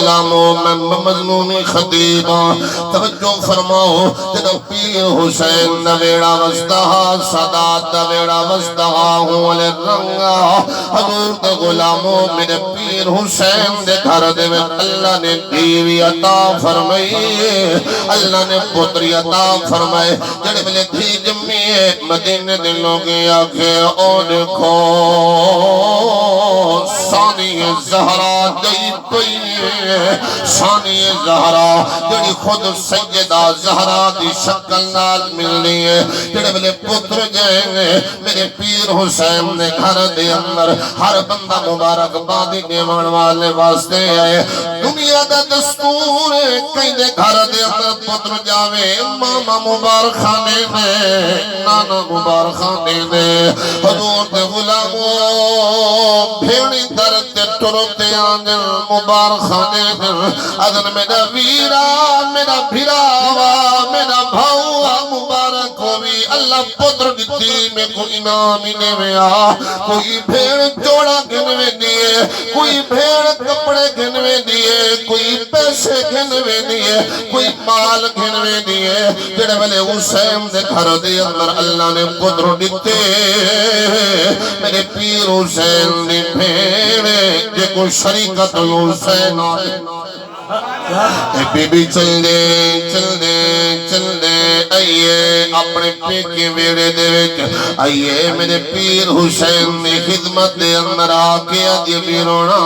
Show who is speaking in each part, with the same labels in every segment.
Speaker 1: غلاموں میں مظلوم خطیب توجہ فرماؤ جب پیر حسین نویڑا وستہا سادات نویڑا وستہا ہوں لے رنگا حضور دے غلاموں میرے پیر حسین دے گھر دے میں اللہ نے دیوی عطا فرمائی اللہ نے پتری عطا فرمائے جڑے ملے تھی جمعی مدینے دے لوگے آکھے او دیکھو ثانی زہرا دی پئی ثانی زہرا جڑی خود سیدہ زہرا دی شکل نال ملنی ہے جڑے ملے پتر جائیں میرے پیر حسین نے گھر دے اندر ہر بندہ مبارک بادی دیوان والے واسطے آئے دنیا دا دستور کئی دے گھر دے اندر پتر جاوے ماما مبارک خانے دے نانا مبارک خانے دے حضور دے غلاموں بھیڑی درد ٹرتے آنجل مبارک خانے دے اذن میرا ویرا میرا بھراوا میرا بھاؤا مبارک ہوئی اللہ پتر دیتی میں کوئی انعام انہیں میں آ کوئی بھیڑ جوڑا گھنوے دیئے کوئی بھیڑ کپڑے گھنوے دیئے کوئی پیسے گھنوے دیئے کوئی مال گھنوے دیئے جڑے والے حسین دے گھر دے اندر اللہ نے قدر دیتے میرے پیر حسین دی بھیڑے جے کوئی شریکت حسین آئے بی بی چل دے آئیے اپنے پیکے ویڑے دے وچ آئیے میرے پیر حسین نے خدمت دے اندر آکے آدھی بیرونا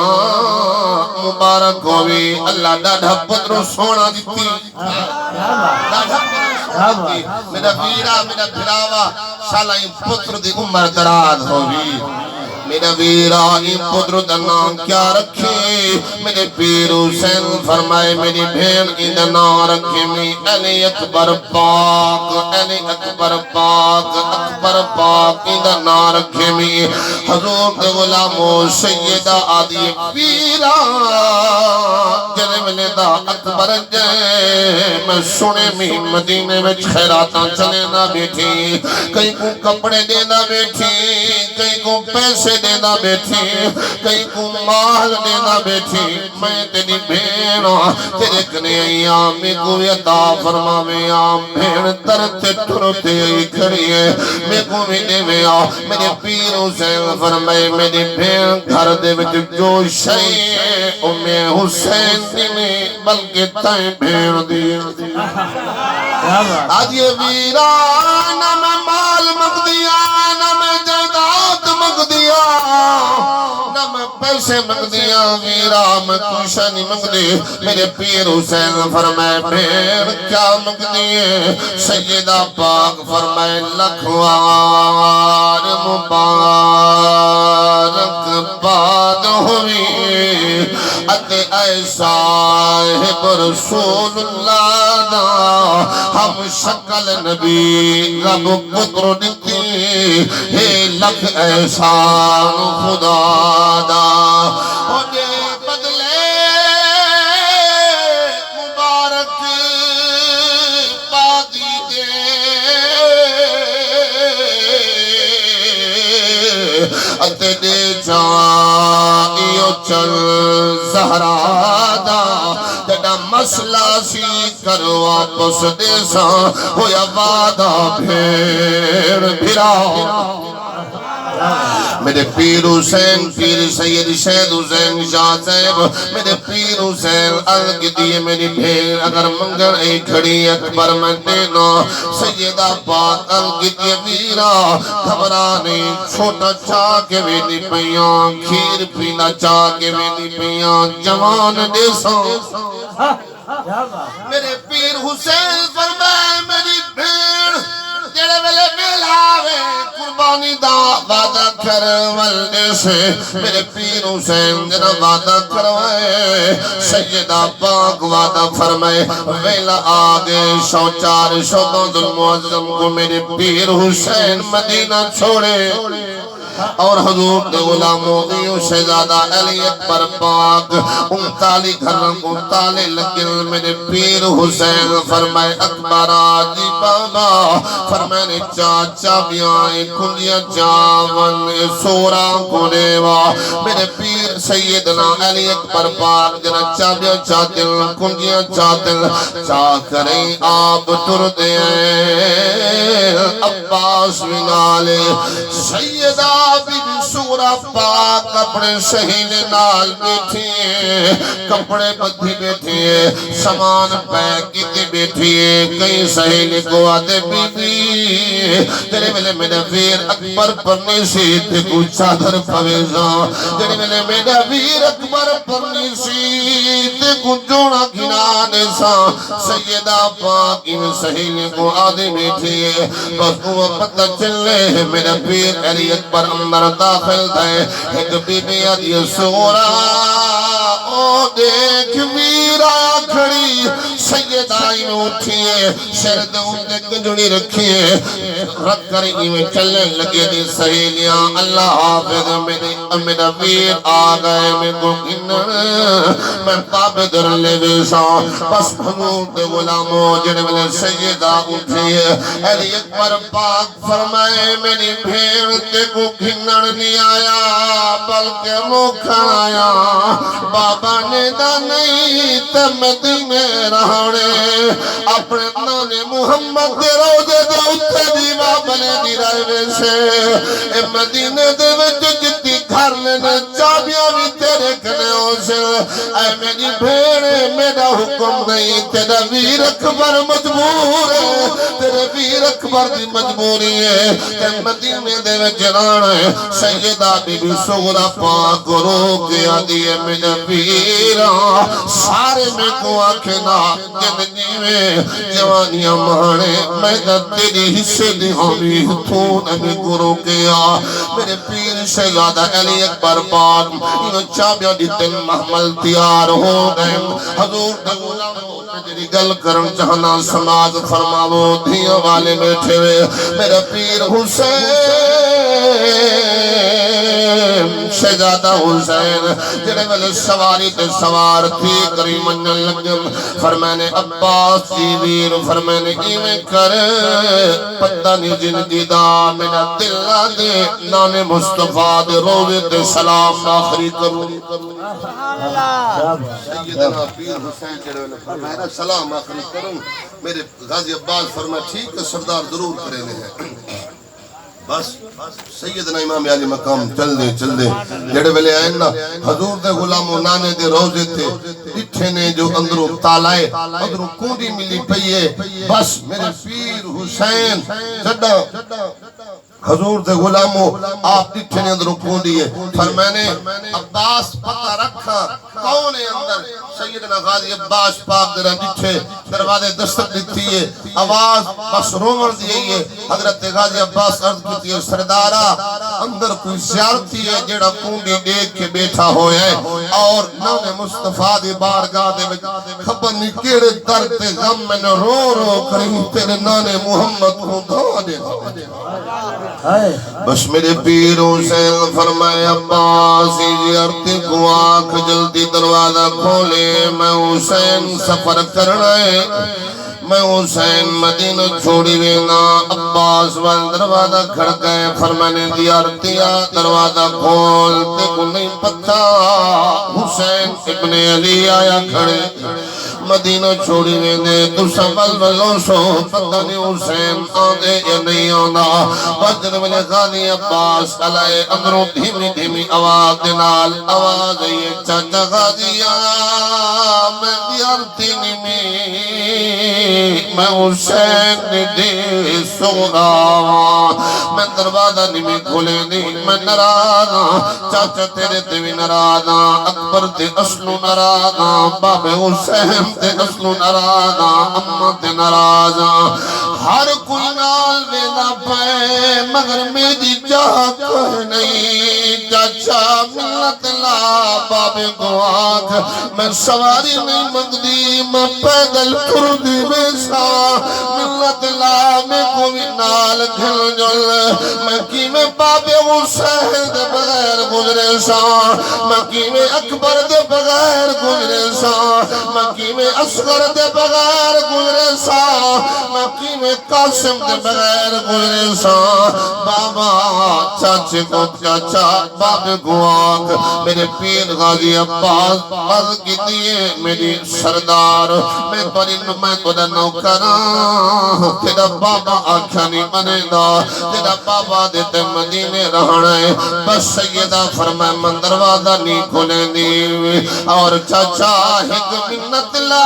Speaker 1: مبارک ہوئی اللہ ڈاڑھا پتر سونا دیتی میرا ویرا میرا بھراوا شالائی پتر دی عمر دراز ہوئی میرا ویرا این پتر دا نام کیا رکھے میرے پیر حسین فرمائے میری بھین کی دا نام رکھے میں علی اکبر پاک علی اکبر پاک اکبر پاک کی دا نام رکھے میں حضور دے غلاموں سیدہ آدھی پیرا جنے ملے دا اکبر جائے میں سنے میں مدینے میں خیراتاں چلے نہ بیٹھی کئی کو کپڑے دینا بیٹھی کئی کو پیسے دینا بیٹھی کئی کو مال دینا بیٹھی میں تیری بھیڑا تیرے کنے ایام کو عطا فرما میں آم بھیڑ ترتے ٹھرتے ہی کھڑی ہے میں کو بھی دے میں آ میرے پیر حسین فرمائے میری بھیڑ گھر دے وچ جو شئی ہے او میں حسین دی میں بلکہ تائیں بھیڑ دی آج یہ ویران میں مال مگ دیا نہ میں جائداد مگ دیا نہ میں پیسے مگ دیا ویرا میں کوشا نہیں مگ دی میرے پیر حسین فرمائے بھیر کیا مگ دیئے سیدہ پاک فرمائے لکھوار مبارک باد ہوئی اتے ایسا ہے برسول اللہ دا ہم شکل نبی رب پتر نتی ہے لکھ احسان خدا دا مجھے بدلے مبارک بادی دے اتے دے جائیو چل زہرا دا جڑا مسئلہ سی کرو آپس دیسا ہویا وعدہ بھیڑ بھرا میرے پیر حسین پیر سید شہد حسین شاہ صاحب میرے پیر حسین الگ دیئے میری بھیڑ اگر منگر ای کھڑی اکبر میں دینا سیدہ پاک الگ دیئے ویرا گھبرانے چھوٹا چاہ کے ویدی پیاں کھیر پینا چاہ کے ویدی پیاں جوان دیسا میرے پیر حسین فرمائے میری بھیڑ جڑے ویلے ملاوے قربانی دا وعدہ کرولنے سے میرے پیر حسین جنا وعدہ کروائے سیدہ پاک وعدہ فرمائے ویلہ آگے شوچار شوبند المعظم کو میرے پیر حسین مدینہ چھوڑے اور حضور دے غلاموں دیو شہزادہ علی اکبر پاک 39 گھرم 39 لگل میرے پیر حسین فرمائے اکبر آجی بابا فرمائے چاچا بیائیں کنجیاں چاون سورا کھوڑیوا میرے پیر سیدنا علی اکبر پاک جنہ چابیاں چاہتل کنجیاں چاہتل چاہ کریں آپ تر دیں عباس بنالے سیدہ بی بی سورا پاک اپنے شہین نال بیٹھئے کپڑے بدھی بیٹھئے سامان پیکیتے بیٹھئے کئی سہیلے کو آتے بی بی تیرے ملے میرے ویر اکبر پرنی سی کو چادر پویزاں تیرے ملے میرے ویر اکبر پرنی سی کو جوڑا گھنانے سا سیدہ پاک ان سہیلے کو آدھے بیٹھئے بس وہ پتہ چلے میرا پیر علی اکبر اندر داخل تھے ایک بی بی علی سورا او دیکھ میرا کھڑی سیدہ میں اٹھئے شرد اندے کنجڑی رکھئے رکھ کر میں چلنے لگے دی سہیلیاں اللہ حافظ میرا پیر آگئے میں کو گنن میں تاب در لے بیشا بس حضور دے غلاموں جنہیں ملے سیدہ اٹھئے علی اکبر پاک فرمائے میری بھیڑ تے کو گھنن نہیں آیا بلکہ موکھن آیا بابا نے دا نہیں تمدینے رہنے اپنے نانے محمد دے روزے دے اتھے دیوا بلے دی رائے سے اے مدینے دے وچ جتی گھر لینے چابیاں بھی تیرے کھنے ہو سے اے میری بھیڑے میرا حکم نہیں تیرا ویر اکبر مجبور ہے تیرے ویر اکبر دی مجبوری ہے اے مدینے دے وچ رانے سیدہ بی بی سغرا پاک رو کے آدھی ہے میرا ویرہ سارے میں کو آنکھنا جنگی میں جوانیاں مانے میں دا تیری حصے دی ہومی تو نبی گرو کیا میرے پیر شہزادہ علی اکبر پاک انہوں چابیاں دی تن محمل تیار ہو گئے حضور دے غلاموں تیری گل کرن چاہنا سماج فرماو دھیاں والے بیٹھے ہوئے میرا پیر حسین شہزادہ حسین جنہیں میں سواری تے سوار تھی کری منجل لگم فرمانے عباس کی ویر فرمانے ایمیں کر پتہ نہیں جن دا میرا دل دے نان مصطفیٰ دے روزے تے سلام آخری کروں سیدنا پیر حسین جنہیں فرمانے سلام آخری کروں میرے غازی عباس فرمانے ٹھیک ہے سردار ضرور کرنے ہیں بس سیدنا امام علی مقام چل دے جڑے ویلے آئیں نا حضور دے غلاموں نانے دے روزے تھے ڈٹھے نے جو اندروں تالائے اندروں کوندی ملی پئیے بس میرے پیر حسین جڑا حضور دے غلاموں آپ ڈٹھے نے اندروں کوندی ہے فرمانے عباس پتہ رکھا کون ہے اندر سیدنا غازی عباس پاک درہ ڈٹھے دروازے دستک دیتی ہے آواز بس رومر دیئی ہے حضرت غازی عباس عرض کی سردارہ اندر کوئی زیارتی ہے جیڑا کونڈی دیکھ کے بیٹھا ہوئے ہے اور نام مصطفیٰ دی بارگاہ دے خبر نہیں کیڑے در تے غم میں رو رو کریں تیرے نانے محمد کو دھا دے بس میرے پیروں سے فرمائے عباس زیارتی کو آنکھ جلدی دروازہ کھولے میں حسین سفر کرنا ہے میں حسین مدینہ چھوڑی وینا عباس وال دروازہ کھڑ گئے فرمانے دیارتیا دروازہ کھولتے کو نہیں پتا حسین ابن علی آیا کھڑے مدینہ چھوڑی وینے تو سنبھل بلوں سو پتہ نہیں حسین آدھے یا نہیں آنا بجر ملے غازی عباس علیہ اندروں دھیمی دھیمی آواز دنال آواز یہ چاچا غازی میں دیارتی نمی میں حسین دے سوگا میں دروازہ نمی کھولے نہیں میں نرازا چاچا تیرے دیوی نرازا اکبر تے اصلو نرازا باب حسین تے اصلو نرازا امت نرازا ہر کوئی نال ویلا پے مگر میری جہاں کوئی نہیں چاچا ملت لا بابے کو آنکھ میں سواری نہیں مگدی میں پیدل تر دی بیسا ملت لا میں کوئی نال دھل جل میں کی میں بابے حسین دے بغیر گزرے سا میں کی میں اکبر دے بغیر گزرے سا میں کی میں اصغر دے بغیر گزرے سا میں کی میں قاسم دے بغیر گزرے سا بابا چاچے کو چاچا بابے کو آنکھ میرے پیر غازی عباس عرض کی دیئے میری سردار میں تودہ نوکران تیرا بابا آنکھا نہیں بنے دا تیرا بابا دیتے مدینے رہنے بس سیدہ فرمائے من دروازہ نہیں کھولے دی اور چاچا ہک منت لا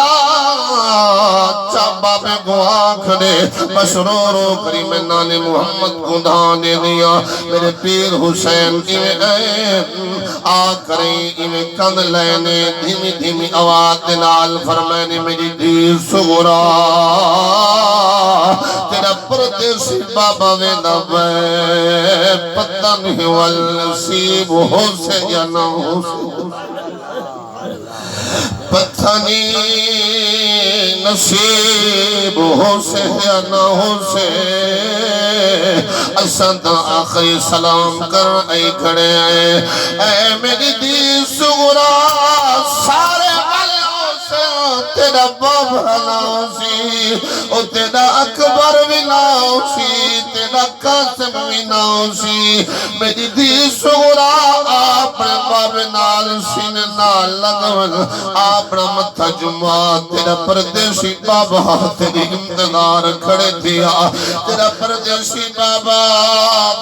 Speaker 1: چا بابے کو آنکھ دے بس رو رو کری میں نانے محمد کو دھانے دیا میرے پیر حسین کی میں آ کریں میں کند لینے دھیمی دھیمی آواز دلال فرمائنے میری دیر سغرا تیرا پردیسی بابا ویدہ بے پتہ نہیں والنسیب ہو سے یا نہ ہو سے پتہ نہیں نصیب ہو سے یا نہ ہو سے اساں آخری سلام کر اے کھڑے آئے اے میری دی سغرا سارے والوں سے تیرا بابا ناؤسی او تیرا اکبر بھی ناؤسی تیرا قاسم بھی ناؤسی میری دی سغرا اپنے باب نال سین نال لگون اپنا متھا جمعہ تیرا پردیسی بابا تیری امتدار کھڑے دیا تیرا پردیسی بابا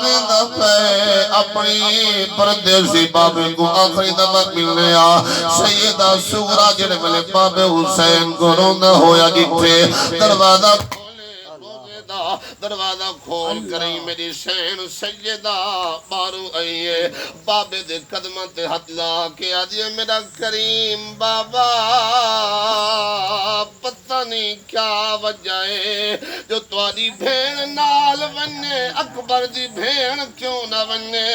Speaker 1: میں دفعے اپنی پردیسی بابے کو آخری دفعہ ملنے سیدہ سغرا جنہیں ملے بابے حسین کو روندہ ہویا جتھے دروازہ دروازہ کھول کریں میری شین سیدہ بارو آئیے بابے دے قدمت ہاتھ لا کے آجئے میرا کریم بابا پتہ نہیں کیا وجہ ہے جو تواری بھیڑ نال بننے اکبر دی بھیڑ کیوں نہ بننے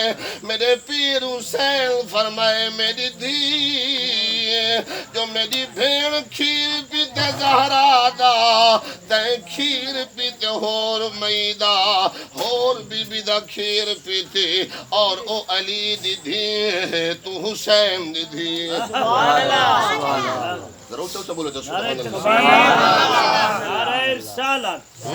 Speaker 1: میرے پیر حسین فرمائے میری دھی جو میری بھیڑ کھیر پیتے زہرا دا دیں کھیر پیتے ہور میدہ ہور بی بی دا کھیر پیتے اور او علی دی دھی تو حسین دی دھی
Speaker 2: سبحان اللہ
Speaker 1: ضرور تو بولو جو
Speaker 2: سبحان اللہ نعرہ رسالت